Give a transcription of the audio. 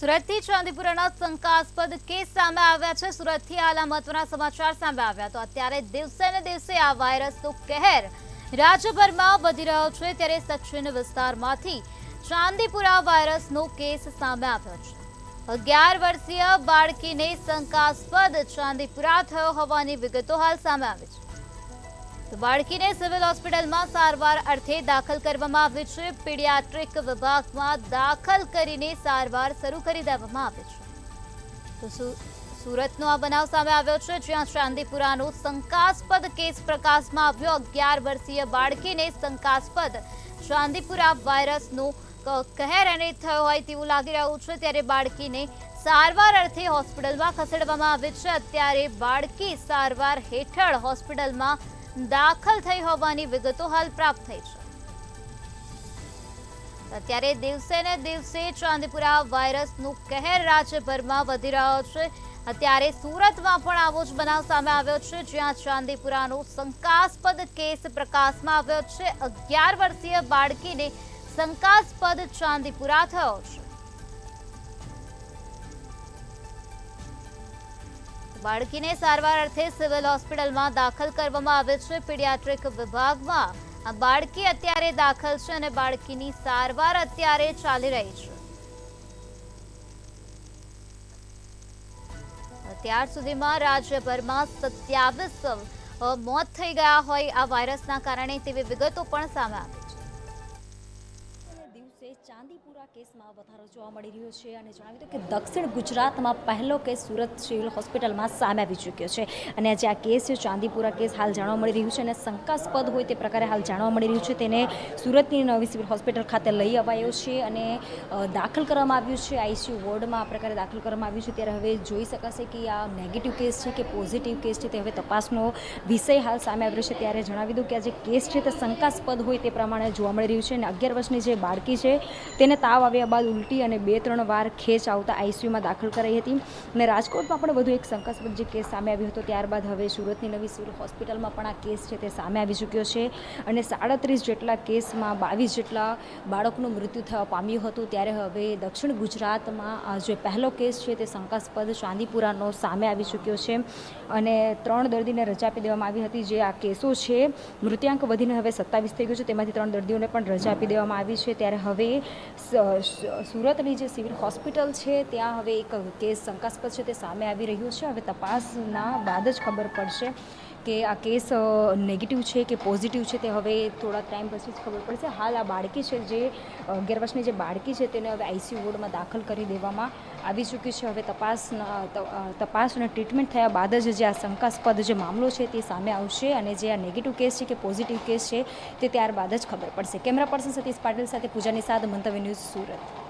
સુરતથી ચાંદીપુરાના શંકાસ્પદ કેસ સામે આવ્યા છે। સુરતથી હાલ આ મહત્વના સમાચાર સામે આવ્યા તો અત્યારે દિવસે ને દિવસે આ વાયરસનો કહેર રાજ્યભરમાં વધી રહ્યો છે। ત્યારે સચિન વિસ્તારમાંથી ચાંદીપુરા વાયરસનો કેસ સામે આવ્યો છે। 11 વર્ષીય બાળકીને શંકાસ્પદ ચાંદીપુરા થયો હોવાની વિગતો હાલ સામે આવી છે। તો બાળકીને સિવિલ હોસ્પિટલમાં સારવાર અર્થે દાખલ કરવામાં આવી છે। પીડિયાટ્રિક વિભાગમાં દાખલ કરીને સારવાર શરૂ કરી દેવામાં આવી છે। તો સુરતનો આ બનાવ સામે આવ્યો છે, જ્યાં ચાંદીપુરાનો શંકાસ્પદ કેસ પ્રકાશમાં આવ્યો। 11 વર્ષીય બાળકીને શંકાસ્પદ ચાંદીપુરા વાયરસનો કહેર એને થયો હોય તેવું લાગી રહ્યું છે। ત્યારે બાળકીને સારવાર અર્થે હોસ્પિટલમાં ખસેડવામાં આવી છે। અત્યારે બાળકી સારવાર હેઠળ હોસ્પિટલમાં દાખલ થઈ હોવાની વિગતો હાલ પ્રાપ્ત થઈ છે। અત્યારે દિવસે ને દિવસે ચાંદીપુરા વાયરસનું કહેર રાજ્યભરમાં વધી રહ્યો છે। અત્યારે સુરતમાં પણ આવો જ બનાવ સામે આવ્યો છે, જ્યાં ચાંદીપુરાનો શંકાસ્પદ કેસ પ્રકાશમાં આવ્યો છે। 11 વર્ષીય બાળકીને શંકાસ્પદ ચાંદીપુરા થયો છે। બાળકીને સારવાર અર્થે સિવિલ હોસ્પિટલમાં દાખલ કરવામાં આવે છે। પીડિયાટ્રિક વિભાગમાં આ બાળકી અત્યારે દાખલ છે અને બાળકીની સારવાર અત્યારે ચાલી રહી છે। અત્યાર સુધીમાં રાજ્યભરમાં 27 મોત થઈ ગયા હોય આ વાયરસના કારણે તેવી વિગતો પણ સામે આવી છે। ચાંદીપુરા કેસમાં વધારો જોવા મળી રહ્યો છે અને જણાવી દઉં કે દક્ષિણ ગુજરાતમાં પહેલો કેસ સુરત સિવિલ હોસ્પિટલમાં સામે આવી ચૂક્યો છે અને જે આ કેસ છે ચાંદીપુરા કેસ હાલ જાણવા મળી રહ્યું છે અને શંકાસ્પદ હોય તે પ્રકારે હાલ જાણવા મળી રહ્યું છે। તેને સુરતની નવી સિવિલ હોસ્પિટલ ખાતે લઈ અવાયો છે અને દાખલ કરવામાં આવ્યું છે। આઈસીયુ વોર્ડમાં આ પ્રકારે દાખલ કરવામાં આવ્યું છે। ત્યારે હવે જોઈ શકાશે કે આ નેગેટિવ કેસ છે કે પોઝિટિવ કેસ છે, તે હવે તપાસનો વિષય હાલ સામે આવ્યો છે। ત્યારે જણાવી દઉં કે આ જે કેસ છે તે શંકાસ્પદ હોય તે પ્રમાણે જોવા મળી રહ્યું છે અને 11 વર્ષની જે બાળકી છે તેને તાવ આવ્યા બાદ ઉલટી અને 2-3 વાર ખેંચ આવતા આઈસીયુમાં દાખલ કરાઈ હતી અને રાજકોટમાં પણ વધુ એક શંકાસ્પદ જે કેસ સામે આવ્યો હતો। ત્યારબાદ હવે સુરતની નવી સિવિલ હોસ્પિટલમાં પણ આ કેસ છે તે સામે આવી ચૂક્યો છે અને 37 જેટલા કેસમાં 22 જેટલા બાળકનું મૃત્યુ થવા પામ્યું હતું। ત્યારે હવે દક્ષિણ ગુજરાતમાં આ જે પહેલો કેસ છે તે શંકાસ્પદ ચાંદીપુરાનો સામે આવી ચૂક્યો છે અને 3 દર્દીને રજા આપી દેવામાં આવી હતી। જે આ કેસો છે મૃત્યાંક વધીને હવે 27 થઈ ગયો છે, તેમાંથી 3 દર્દીઓને પણ રજા આપી દેવામાં આવી છે। ત્યારે હવે સુરતની જે સિવિલ હોસ્પિટલ છે ત્યાં હવે એક કેસ શંકાસ્પદ છે તે સામે આવી રહ્યો છે। હવે તપાસના બાદ જ ખબર પડશે કે આ કેસ નેગેટિવ છે કે પોઝિટિવ છે, તે હવે થોડા ટાઈમ પછી જ ખબર પડશે। હાલ આ બાળકી છે, જે 11 વર્ષની જે બાળકી છે તેને હવે આઈસીયુ વોર્ડમાં દાખલ કરી દેવામાં આવી ચૂકી છે। હવે તપાસ અને ટ્રીટમેન્ટ થયા બાદ જ જે આ શંકાસ્પદ જે મામલો છે તે સામે આવશે અને જે આ નેગેટિવ કેસ છે કે પોઝિટિવ કેસ છે તે ત્યારબાદ જ ખબર પડશે। કેમેરા પર્સન સતીશ પાટીલ સાથે પૂજાની સાદ, મંતવ્ય ન્યૂઝ, સુરત।